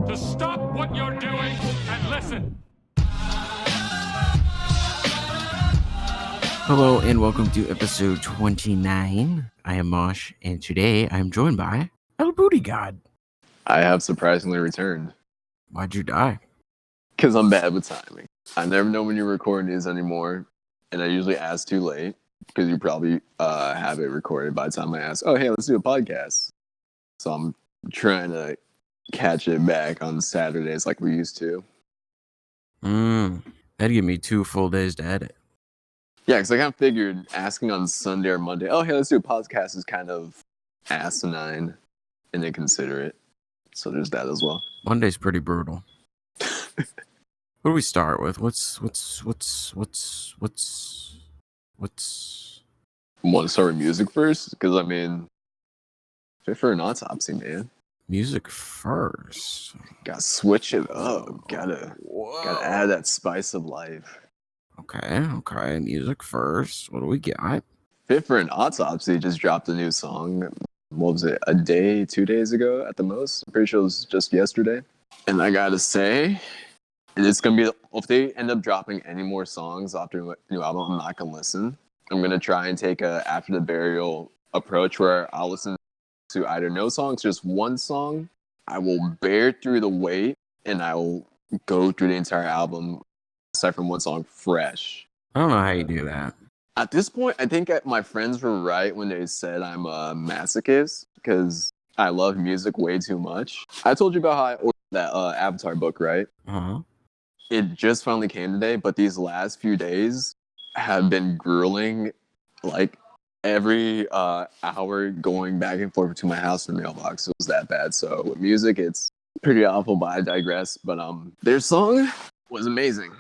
to stop what you're doing and listen. Hello and welcome to episode 29. I am MOSH, and today I'm joined by BOOTYGOD. I have surprisingly returned. Why'd you die? Because I'm bad with timing. I never know when you're recording these anymore, and I usually ask too late, because you probably have it recorded by the time I ask, oh, hey, let's do a podcast. So I'm trying to catch it back on Saturdays like we used to. That'd give me 2 full days to edit. Yeah, because I kind of figured asking on Sunday or Monday, oh, hey, let's do a podcast is kind of asinine and inconsiderate. So there's that as well. Monday's pretty brutal. What do we start with? What's Want to start with music first? Because, I mean, fit for an autopsy, man. music first? Gotta switch it up. Gotta add that spice of life. Okay. Music first. What do we got? Fit for an Autopsy just dropped a new song. What was it? 2 days ago at the most? I'm pretty sure it was just yesterday. And I gotta say, it's gonna be, if they end up dropping any more songs after the new album, I'm not gonna listen. I'm gonna try and take a after the burial approach where I'll listen to either no songs, just one song. I will bear through the wait, and I will go through the entire album aside from one song fresh. I don't know how you do that. At this point, I think my friends were right when they said I'm a masochist because I love music way too much. I told you about how I ordered that Avatar book, right? Uh-huh. It just finally came today, but these last few days have been grueling. Like every hour going back and forth to my house and the mailbox. It was that bad. So with music, it's pretty awful, but I digress. But their song was amazing.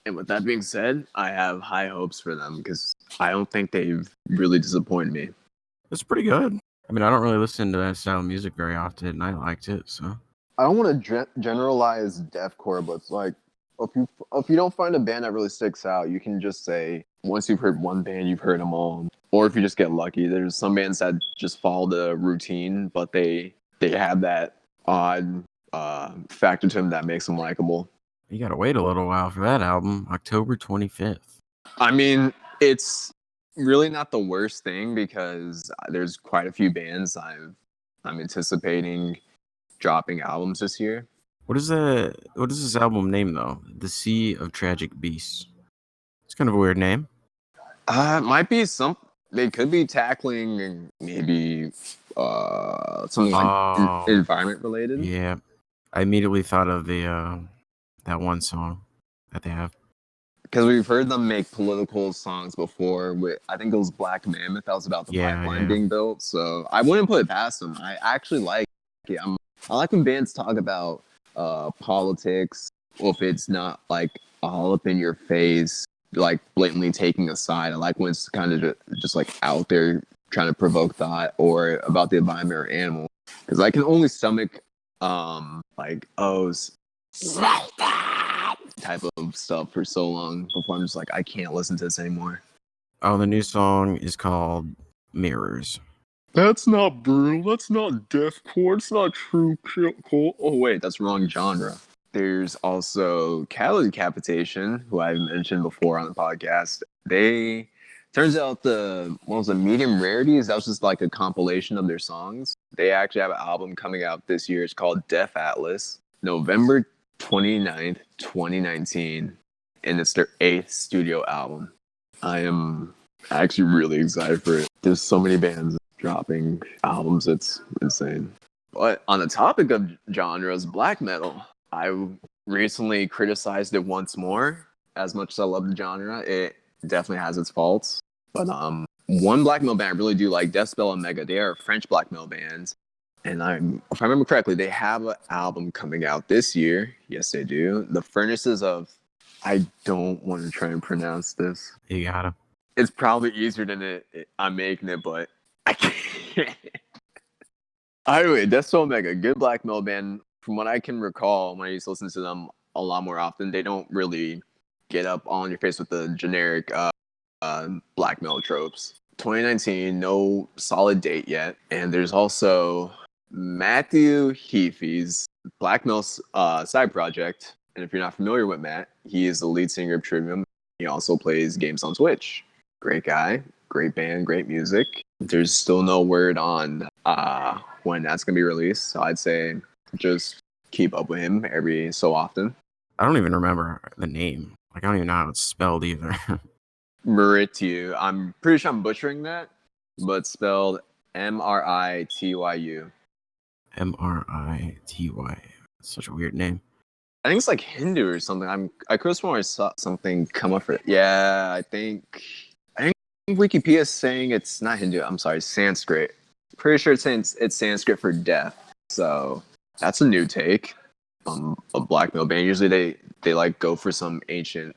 And with that being said, I have high hopes for them because I don't think they've really disappointed me. It's pretty good. I mean, I don't really listen to that style of music very often, and I liked it, so. I don't want to generalize deathcore, but it's like, if you don't find a band that really sticks out, you can just say, Once you've heard one band, you've heard them all. Or if you just get lucky, there's some bands that just follow the routine, but they have that odd factor to them that makes them likable. You gotta wait a little while for that album, October 25th. I mean, it's really not the worst thing because there's quite a few bands I'm anticipating dropping albums this year. What is this album name though? The Sea of Tragic Beasts. It's kind of a weird name. It might be they could be tackling maybe something like environment related. Yeah, I immediately thought of the that one song that they have. Because we've heard them make political songs before. With I think it was Black Mammoth that was about the pipeline being built. So I wouldn't put it past them. I actually like it. I like when bands talk about politics, or if it's not like all up in your face, like blatantly taking a side. I like when it's kind of just like out there trying to provoke thought or about the environment or animal. Because I can only stomach type of stuff for so long before I'm just like, I can't listen to this anymore. Oh, the new song is called Mirrors. That's not brutal. That's not deathcore. It's not true. Oh wait, that's wrong genre. There's also Cattle Decapitation, who I've mentioned before on the podcast. Turns out the Medium Rarities, that was just like a compilation of their songs. They actually have an album coming out this year. It's called Death Atlas, November 29th, 2019, and it's their 8th studio album. I am actually really excited for it. There's so many bands dropping albums, it's insane. But on the topic of genres, black metal, I recently criticized it once more. As much as I love the genre, it definitely has its faults. But one black metal band I really do like, Deathspell Omega. They are a French black metal band. And if I remember correctly, they have an album coming out this year. Yes, they do. The Furnaces of... I don't want to try and pronounce this. You gotta. It's probably easier than I'm making it, but I can't. Anyway, Deathspell Omega, good black metal band. From what I can recall, when I used to listen to them a lot more often, they don't really get up on your face with the generic black metal tropes. 2019, no solid date yet. And there's also Matthew Heafy's Blackmail's side project. And if you're not familiar with Matt, he is the lead singer of Trivium. He also plays games on Twitch. Great guy, great band, great music. There's still no word on when that's going to be released. So I'd say just keep up with him every so often. I don't even remember the name. Like, I don't even know how it's spelled either. Mrityu. I'm pretty sure I'm butchering that, but it's spelled Mrityu. Mritty. Such a weird name. I think it's like Hindu or something. I could have sworn I saw something come up for it. Yeah, I think Wikipedia is saying it's not Hindu. I'm sorry, Sanskrit. Pretty sure it's saying it's Sanskrit for death. So that's a new take on a black metal band. Usually they like go for some ancient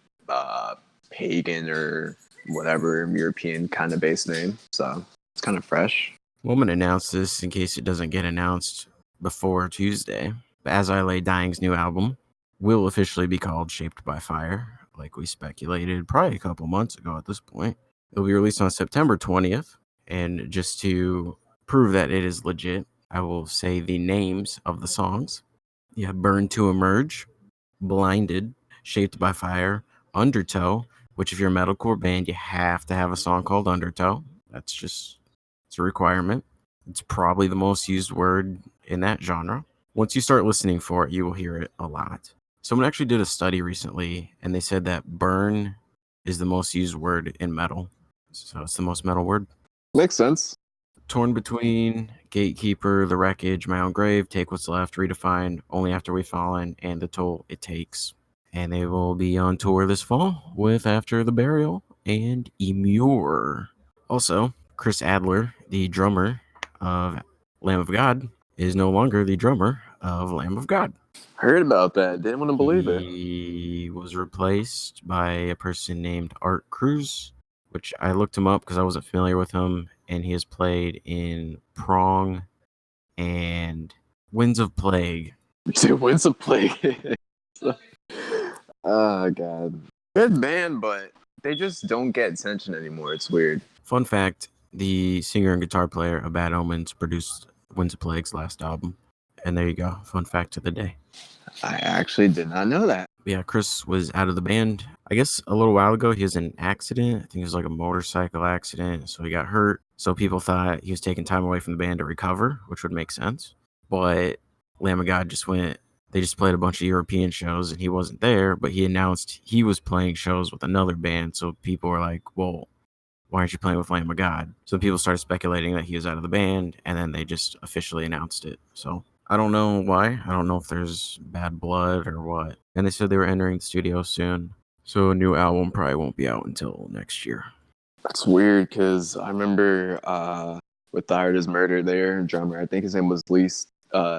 pagan or whatever European kind of base name. So it's kind of fresh. Well, I'm going to announce this in case it doesn't get announced before Tuesday. As I Lay Dying's new album will officially be called Shaped by Fire, like we speculated probably a couple months ago at this point. It'll be released on September 20th, and just to prove that it is legit, I will say the names of the songs. You have Burn to Emerge, Blinded, Shaped by Fire, Undertow, which if you're a metalcore band, you have to have a song called Undertow. It's a requirement. It's probably the most used word in that genre. Once you start listening for it, you will hear it a lot. Someone actually did a study recently, and they said that burn is the most used word in metal. So it's the most metal word. Makes sense. Torn between Gatekeeper, The Wreckage, My Own Grave, Take What's Left, Redefined, Only After We've Fallen, and The Toll It Takes. And they will be on tour this fall with After the Burial and Immure. Also, Chris Adler, the drummer of Lamb of God, is no longer the drummer of Lamb of God. Heard about that. Didn't want to believe it. He was replaced by a person named Art Cruz, which I looked him up because I wasn't familiar with him, and he has played in Prong and Winds of Plague. You say Winds of Plague. Oh, God. Good band, but they just don't get attention anymore. It's weird. Fun fact, the singer and guitar player of Bad Omens produced Winds of Plague's last album. And there you go. Fun fact of the day. I actually did not know that. Yeah, Chris was out of the band. I guess a little while ago, he was in an accident. I think it was like a motorcycle accident. So he got hurt. So people thought he was taking time away from the band to recover, which would make sense. But Lamb of God they just played a bunch of European shows and he wasn't there. But he announced he was playing shows with another band. So people were like, well, why aren't you playing with Lamb of God? So people started speculating that he was out of the band. And then they just officially announced it. So I don't know why. I don't know if there's bad blood or what. And they said they were entering the studio soon. So a new album probably won't be out until next year. That's weird because I remember with Die Hard Is Murder, their drummer, I think his name was Lee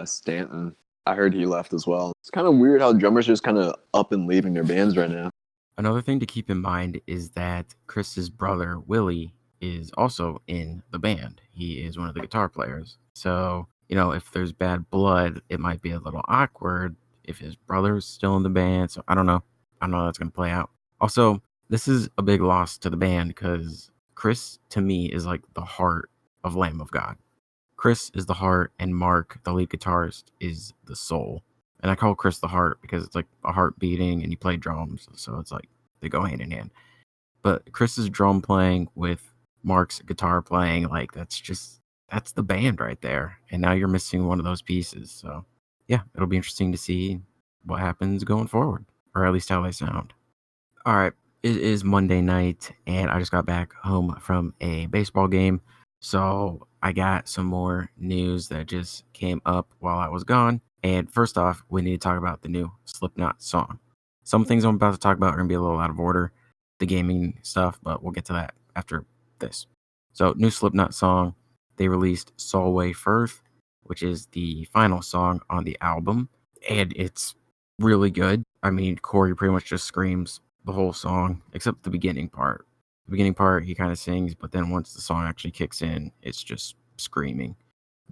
Stanton. I heard he left as well. It's kind of weird how drummers are just kind of up and leaving their bands right now. Another thing to keep in mind is that Chris's brother, Willie, is also in the band. He is one of the guitar players. So, if there's bad blood, it might be a little awkward if his brother's still in the band. So I don't know how that's going to play out. Also, this is a big loss to the band because Chris, to me, is like the heart of Lamb of God. Chris is the heart, and Mark, the lead guitarist, is the soul. And I call Chris the heart because it's like a heart beating and you play drums. So it's like they go hand in hand. But Chris's drum playing with Mark's guitar playing, like that's the band right there. And now you're missing one of those pieces. So yeah, it'll be interesting to see what happens going forward, or at least how they sound. All right, it is Monday night and I just got back home from a baseball game. So I got some more news that just came up while I was gone. And first off, we need to talk about the new Slipknot song. Some things I'm about to talk about are going to be a little out of order, the gaming stuff, but we'll get to that after this. So, new Slipknot song, they released Solway Firth, which is the final song on the album, and it's really good. I mean, Corey pretty much just screams the whole song, except the beginning part. The beginning part, he kind of sings, but then once the song actually kicks in, it's just screaming.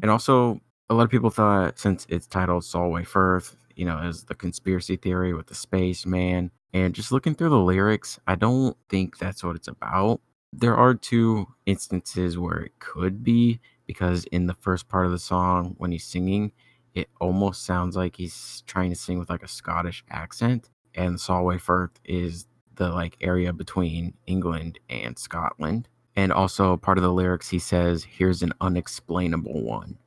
And also, a lot of people thought, since it's titled Solway Firth, as the conspiracy theory with the spaceman, and just looking through the lyrics, I don't think that's what it's about. There are two instances where it could be, because in the first part of the song, when he's singing, it almost sounds like he's trying to sing with like a Scottish accent. And Solway Firth is the like area between England and Scotland. And also part of the lyrics, he says, "Here's an unexplainable one."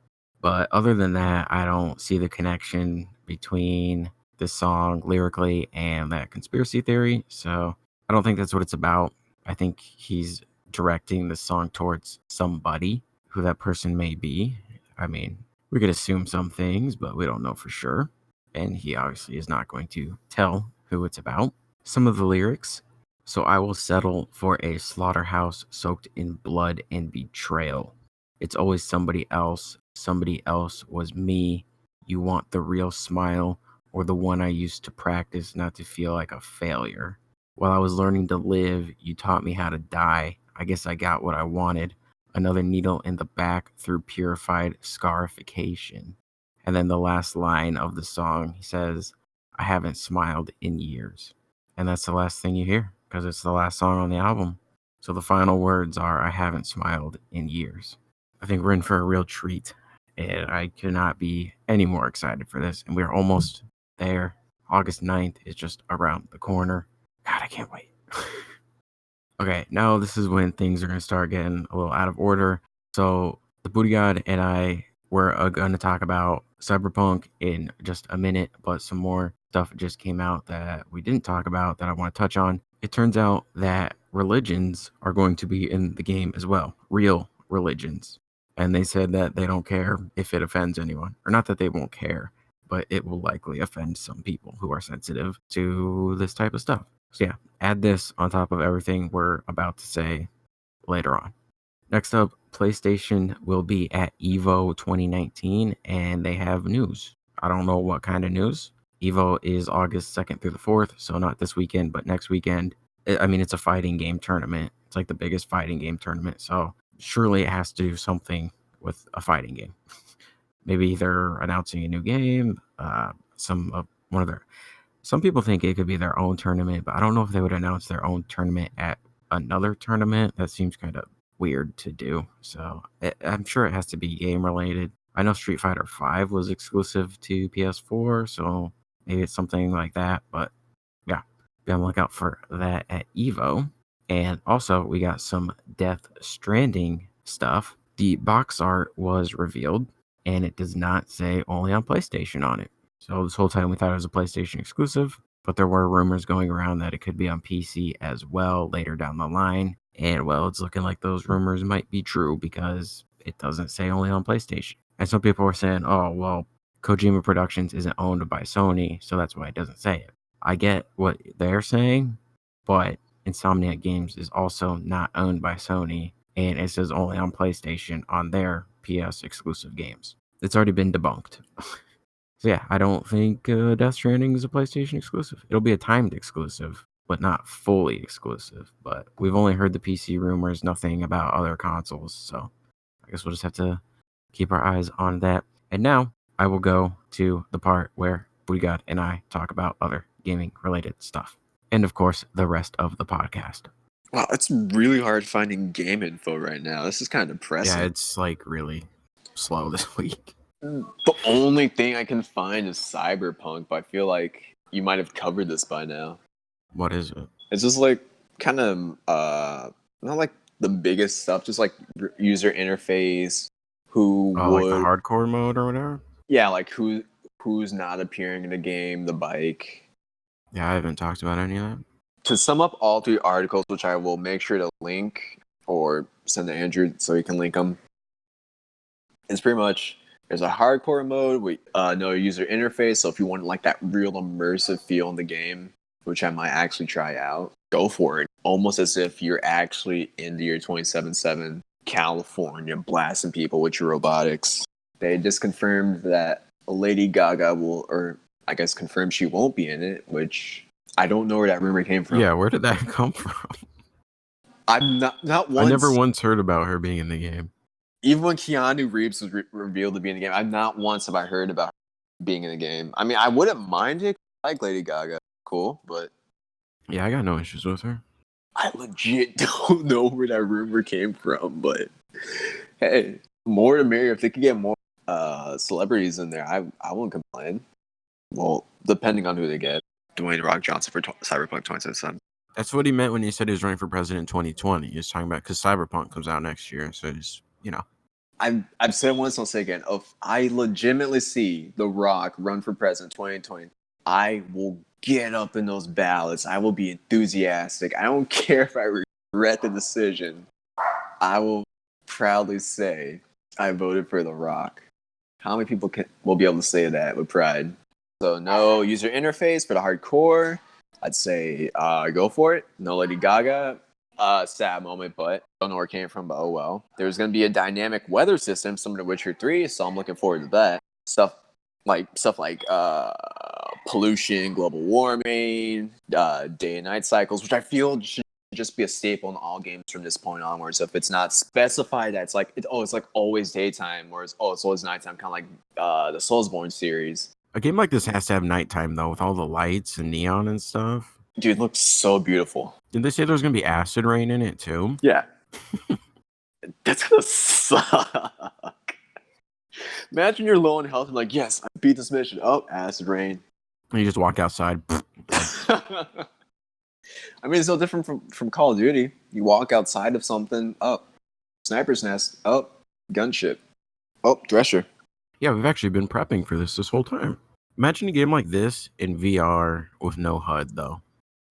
But other than that, I don't see the connection between this song lyrically and that conspiracy theory. So I don't think that's what it's about. I think he's directing the song towards somebody, who that person may be. I mean, we could assume some things, but we don't know for sure. And he obviously is not going to tell who it's about. Some of the lyrics: "So I will settle for a slaughterhouse soaked in blood and betrayal. It's always somebody else. Somebody else was me. You want the real smile, or the one I used to practice not to feel like a failure. While I was learning to live, you taught me how to die. I guess I got what I wanted. Another needle in the back through purified scarification." And then the last line of the song, he says, "I haven't smiled in years." And that's the last thing you hear, because it's the last song on the album. So the final words are, "I haven't smiled in years." I think we're in for a real treat, and I could not be any more excited for this. And we're almost there. August 9th is just around the corner. God, I can't wait. Okay, now this is when things are going to start getting a little out of order. So the Booty God and I were going to talk about Cyberpunk in just a minute, but some more stuff just came out that we didn't talk about that I want to touch on. It turns out that religions are going to be in the game as well, real religions. And they said that they don't care if it offends anyone, or not that they won't care, but it will likely offend some people who are sensitive to this type of stuff. So yeah, add this on top of everything we're about to say later on. Next up, PlayStation will be at EVO 2019, and they have news. I don't know what kind of news. EVO is August 2nd through the 4th, so not this weekend, but next weekend. I mean, it's a fighting game tournament. It's like the biggest fighting game tournament, so surely it has to do something with a fighting game. Maybe they're announcing a new game. Some people think it could be their own tournament, but I don't know if they would announce their own tournament at another tournament. That seems kind of weird to do. So I'm sure it has to be game related. I know Street Fighter V was exclusive to PS4, so maybe it's something like that. But yeah, be on the lookout for that at EVO. And also, we got some Death Stranding stuff. The box art was revealed, and it does not say only on PlayStation on it. So this whole time we thought it was a PlayStation exclusive, but there were rumors going around that it could be on PC as well later down the line. And well, it's looking like those rumors might be true because it doesn't say only on PlayStation. And some people are saying, oh, well, Kojima Productions isn't owned by Sony, so that's why it doesn't say it. I get what they're saying, but Insomniac Games is also not owned by Sony, and it says only on PlayStation on their PS exclusive games. It's already been debunked. So yeah, I don't think Death Stranding is a PlayStation exclusive. It'll be a timed exclusive, but not fully exclusive. But we've only heard the PC rumors, nothing about other consoles. So I guess we'll just have to keep our eyes on that. And now I will go to the part where BootyGod and I talk about other gaming related stuff. And of course, the rest of the podcast. Wow, it's really hard finding game info right now. This is kind of depressing. Yeah, it's like really slow this week. The only thing I can find is Cyberpunk, but I feel like you might have covered this by now. What is it? It's just like kind of not like the biggest stuff, just like user interface, like the hardcore mode or whatever? Yeah, like who's not appearing in the game, the bike. Yeah, I haven't talked about any of that. To sum up all 3 articles, which I will make sure to link or send to Andrew so he can link them, it's pretty much there's a hardcore mode with no user interface. So if you want like that real immersive feel in the game, which I might actually try out, go for it. Almost as if you're actually in the year 2077, California, blasting people with your robotics. They just confirmed that Lady Gaga will, or I guess confirmed she won't be in it, which I don't know where that rumor came from. Yeah, where did that come from? I'm not once. I never once heard about her being in the game. Even when Keanu Reeves was revealed to be in the game, I've not once have I heard about her being in the game. I mean, I wouldn't mind it. I like Lady Gaga. Cool, but... Yeah, I got no issues with her. I legit don't know where that rumor came from, but... Hey, more the merrier. If they could get more celebrities in there, I won't complain. Well, depending on who they get. Dwayne The Rock Johnson for Cyberpunk 2077. That's what he meant when he said he was running for president in 2020. He was talking about because Cyberpunk comes out next year, so he's I've said once, I'll say again. If I legitimately see The Rock run for president 2020, I will get up in those ballots. I will be enthusiastic. I don't care if I regret the decision. I will proudly say I voted for The Rock. How many people will be able to say that with pride? So no user interface for the hardcore. I'd say go for it. No Lady Gaga. Sad moment, but don't know where it came from, but oh well. There's going to be a dynamic weather system similar to Witcher 3, so I'm looking forward to that. Stuff like pollution, global warming, day and night cycles, which I feel should just be a staple in all games from this point onwards. So if it's not specified that it's like always daytime, or it's always nighttime, kind of like the Soulsborne series. a game like this has to have nighttime though, with all the lights and neon and stuff. Dude, it looks so beautiful. Did they say there was gonna be acid rain in it too? Yeah. That's gonna suck. Imagine you're low in health and like, yes, I beat this mission. Oh, acid rain. And you just walk outside. I mean, it's no different from Call of Duty. You walk outside of something, oh, sniper's nest, oh, gunship, oh, Thresher. Yeah, we've actually been prepping for this whole time. Imagine a game like this in VR with no HUD though.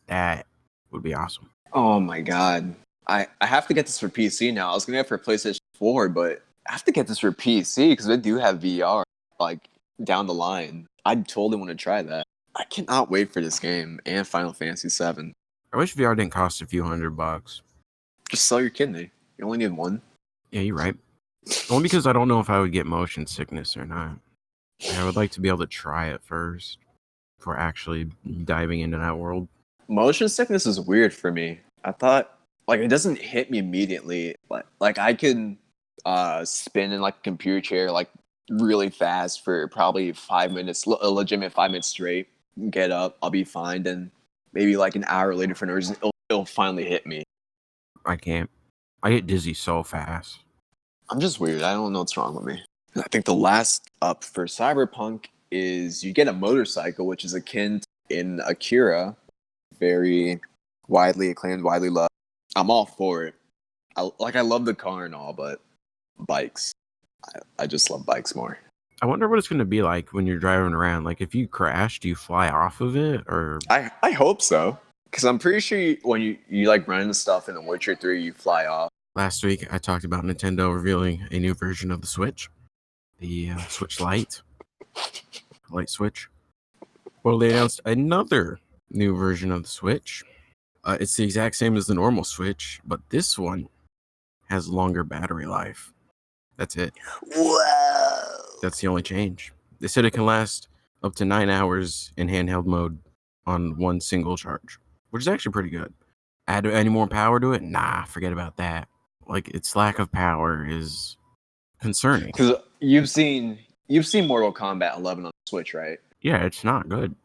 That would be awesome. Oh my god. I have to get this for PC now. I was going to get it for PlayStation 4, but I have to get this for PC because they do have VR, like, down the line. I totally want to try that. I cannot wait for this game and Final Fantasy VII. I wish VR didn't cost a few $100. Just sell your kidney. You only need one. Yeah, you're right. Only because I don't know if I would get motion sickness or not. I would like to be able to try it first before actually diving into that world. Motion sickness is weird for me. I thought, like, it doesn't hit me immediately. Like I can spin in like a computer chair like really fast for probably 5 minutes, a legitimate 5 minutes straight. Get up, I'll be fine. Then maybe like an hour later for no reason, it'll finally hit me. I can't. I get dizzy so fast. I'm just weird. I don't know what's wrong with me. I think the last up for Cyberpunk is you get a motorcycle, which is akin in Akira. Very widely acclaimed, widely loved. I'm all for it. I love the car and all, but bikes. I just love bikes more. I wonder what it's going to be like when you're driving around. Like, if you crash, do you fly off of it? Or I hope so. Because I'm pretty sure when you like run into stuff in The Witcher 3, you fly off. last week, I talked about Nintendo revealing a new version of the Switch. The Switch Lite. Light Switch. Well, they announced another new version of the Switch. It's the exact same as the normal Switch, but this one has longer battery life. That's it. Whoa! That's the only change. They said it can last up to 9 hours in handheld mode on one single charge, which is actually pretty good. Add any more power to it? Nah, forget about that. Like, its lack of power is concerning. Because you've seen Mortal Kombat 11 on the Switch, right? Yeah, it's not good.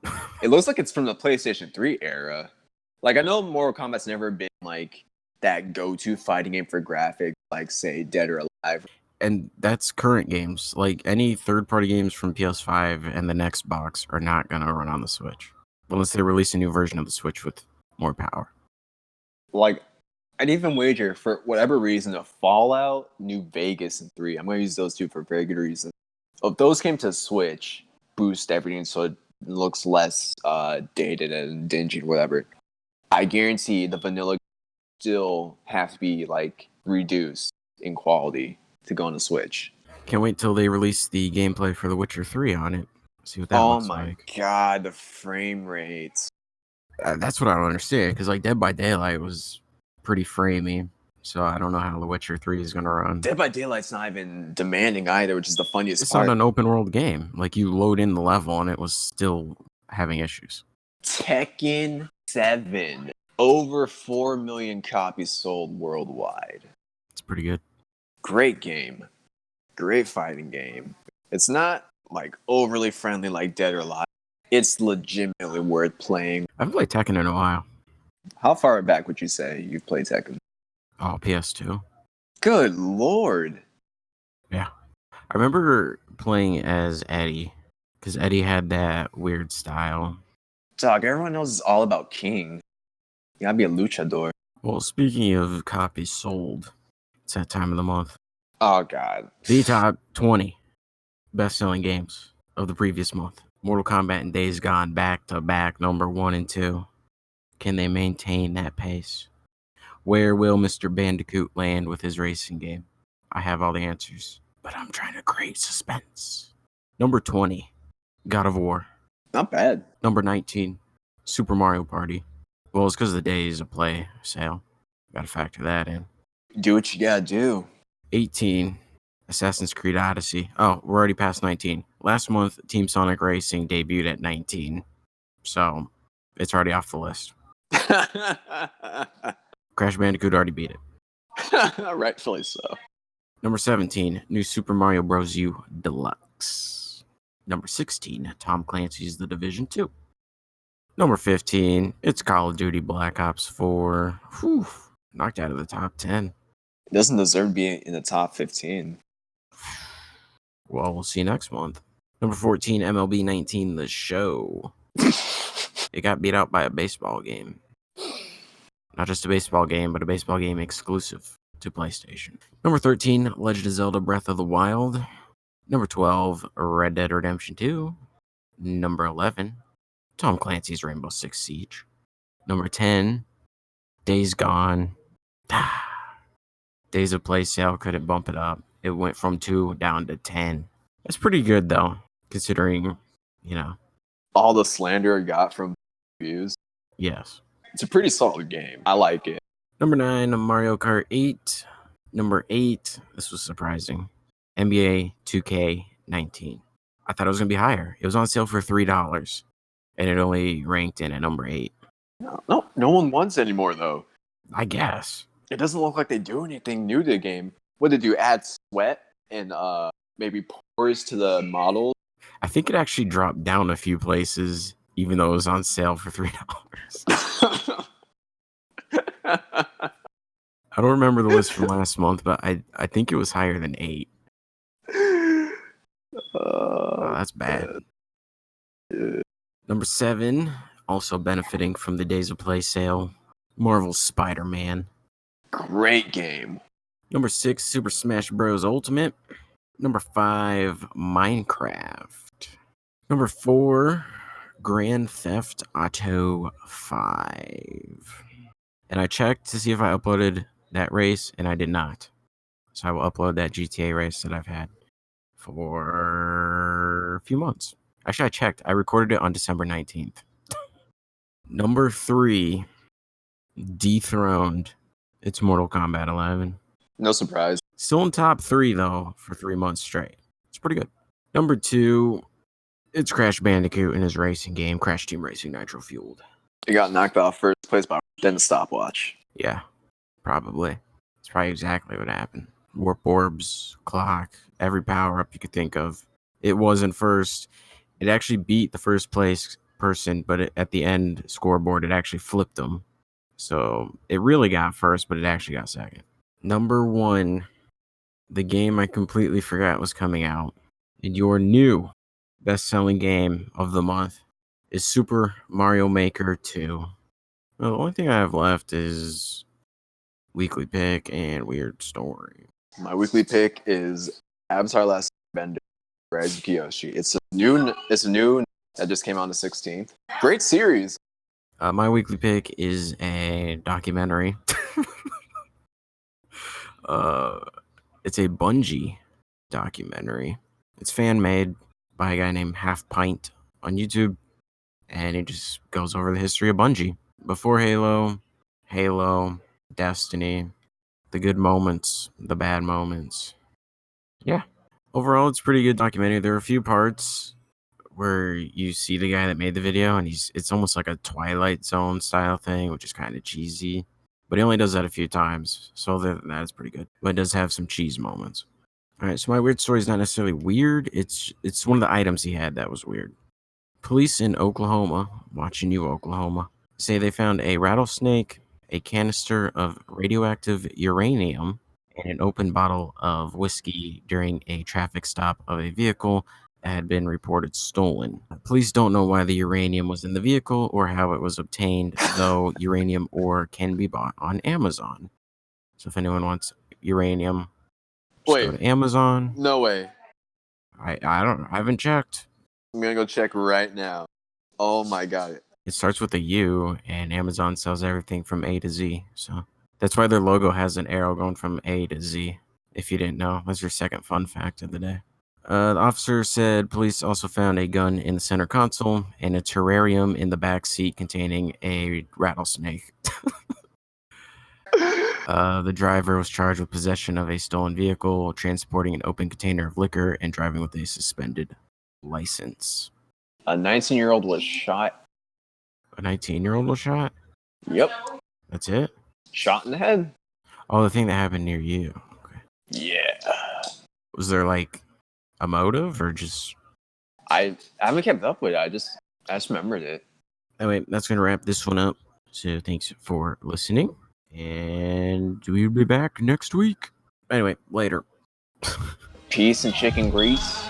It looks like it's from the PlayStation 3 era. Like, I know Mortal Kombat's never been, like, that go-to fighting game for graphics, like, say, Dead or Alive. And that's current games. Like, any third-party games from PS5 and the next box are not going to run on the Switch. Unless they release a new version of the Switch with more power. Like, I'd even wager, for whatever reason, a Fallout, New Vegas, and 3. I'm going to use those two for very good reason. If those came to Switch, boost everything so it looks less dated and dingy or whatever, I guarantee the vanilla still have to be, like, reduced in quality to go on the Switch. Can't wait till they release the gameplay for The Witcher 3 on it. See what that looks like. Oh my god, the frame rates. That's what I don't understand, because like Dead by Daylight was pretty framey, so I don't know how The Witcher 3 is going to run. Dead by Daylight's not even demanding either, which is the funniest it's part. It's not an open world game. Like, you load in the level and it was still having issues. Tekken 7. Over 4 million copies sold worldwide. It's pretty good. Great game. Great fighting game. It's not like overly friendly like Dead or Alive. It's legitimately worth playing. I haven't played Tekken in a while. How far back would you say you've played Tekken? Oh, PS2. Good lord. Yeah. I remember playing as Eddie because Eddie had that weird style. Dog, everyone knows it's all about King. You gotta be a luchador. Well, speaking of copies sold, it's that time of the month. Oh, God. The top 20 best-selling games of the previous month. Mortal Kombat and Days Gone back to back, number 1 and 2. Can they maintain that pace? Where will Mr. Bandicoot land with his racing game? I have all the answers, but I'm trying to create suspense. Number 20, God of War. Not bad. Number 19, Super Mario Party. Well, it's because of the days of play sale. Gotta factor that in. Do what you gotta do. 18, Assassin's Creed Odyssey. Oh, we're already past 19. Last month, Team Sonic Racing debuted at 19. So, it's already off the list. Crash Bandicoot already beat it. Rightfully so. Number 17, New Super Mario Bros. U Deluxe. Number 16, Tom Clancy's The Division 2. Number 15, it's Call of Duty Black Ops 4. Whew, knocked out of the top 10. It doesn't deserve to be in the top 15. Well, we'll see next month. Number 14, MLB 19, The Show. It got beat out by a baseball game. Not just a baseball game, but a baseball game exclusive to PlayStation. Number 13, Legend of Zelda Breath of the Wild. Number 12, Red Dead Redemption 2. Number 11, Tom Clancy's Rainbow Six Siege. Number 10, Days Gone. Days of Play sale couldn't bump it up. It went from 2 down to 10. That's pretty good, though, considering, All the slander it got from reviews. Yes. It's a pretty solid game. I like it. Number 9, Mario Kart 8. Number 8, this was surprising, NBA 2K19. I thought it was going to be higher. It was on sale for $3, and it only ranked in at number 8. No one wants anymore, though. I guess. It doesn't look like they do anything new to the game. What did you add sweat and maybe pores to the models? I think it actually dropped down a few places, even though it was on sale for $3. I don't remember the list from last month, but I think it was higher than 8. Oh, that's bad. Yeah. Number 7, also benefiting from the Days of Play sale, Marvel's Spider-Man. Great game. Number 6, Super Smash Bros. Ultimate. Number 5, Minecraft. Number 4, Grand Theft Auto 5. And I checked to see if I uploaded that race, and I did not. So I will upload that GTA race that I've had for a few months. Actually, I checked. I recorded it on December 19th. Number 3, dethroned. It's Mortal Kombat 11. No surprise. Still in top 3, though, for 3 months straight. It's pretty good. Number 2, it's Crash Bandicoot in his racing game, Crash Team Racing Nitro Fueled. It got knocked off first place by then the stopwatch. Yeah, probably. It's probably exactly what happened. Warp orbs, clock, every power-up you could think of. It wasn't first. It actually beat the first place person, but at the end scoreboard, it actually flipped them. So it really got first, but it actually got second. Number 1, the game I completely forgot was coming out. And your new best-selling game of the month is Super Mario Maker 2. Well, the only thing I have left is Weekly Pick and Weird Story. My weekly pick is Avatar Last Bender, Rise of Kyoshi. It's a new that just came out on the 16th. Great series. My weekly pick is a documentary. It's a Bungie documentary. It's fan-made by a guy named Half Pint on YouTube, and it just goes over the history of Bungie. Before Halo, Destiny, the good moments, the bad moments. Yeah. Overall, it's a pretty good documentary. There are a few parts where you see the guy that made the video, and it's almost like a Twilight Zone style thing, which is kind of cheesy. But he only does that a few times, so other than that, it's pretty good. But it does have some cheese moments. All right, so my weird story is not necessarily weird. It's one of the items he had that was weird. Police in Oklahoma, watching you, Oklahoma, say they found a rattlesnake, a canister of radioactive uranium, and an open bottle of whiskey during a traffic stop of a vehicle that had been reported stolen. Police don't know why the uranium was in the vehicle or how it was obtained, though uranium ore can be bought on Amazon. So if anyone wants uranium, just go Wait. to Amazon. No way. I don't know. I haven't checked. I'm gonna go check right now. Oh my god. It starts with a U, and Amazon sells everything from A to Z. So that's why their logo has an arrow going from A to Z. If you didn't know, that's your second fun fact of the day. The officer said police also found a gun in the center console and a terrarium in the back seat containing a rattlesnake. The driver was charged with possession of a stolen vehicle, transporting an open container of liquor, and driving with a suspended license. A 19-year-old was shot. A 19-year-old was shot? Yep. That's it? Shot in the head. Oh, the thing that happened near you. Okay. Yeah. Was there like a motive or just... I haven't kept up with it. I just remembered it. Anyway, that's going to wrap this one up. So thanks for listening. And we'll be back next week. Anyway, later. Peace and chicken grease.